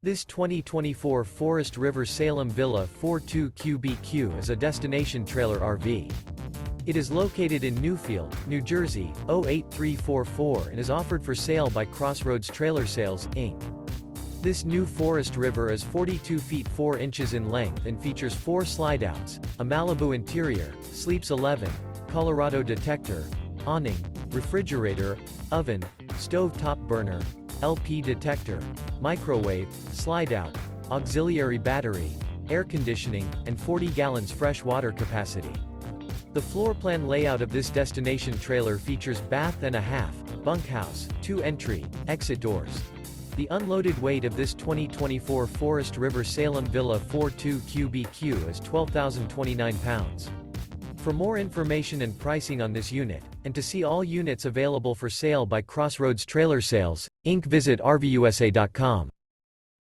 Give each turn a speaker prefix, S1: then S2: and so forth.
S1: This 2024 Forest River Salem Villa 42QBQ is a destination trailer RV. It is located in Newfield, New Jersey, 08344 and is offered for sale by Crossroads Trailer Sales, Inc. This new Forest River is 42 feet 4 inches in length and features 4 slideouts, a Malibu interior, sleeps 11, Colorado Detector, Awning, refrigerator, oven, stove top burner, LP detector, microwave, slide-out, auxiliary battery, air conditioning, and 40 gallons fresh water capacity. The floor plan layout of this destination trailer features bath and a half, bunkhouse, 2 entry, exit doors. The unloaded weight of this 2024 Forest River Salem Villa 42QBQ is 12,029 pounds. For more information and pricing on this unit, and to see all units available for sale by Crossroads Trailer Sales, Inc., visit RVUSA.com.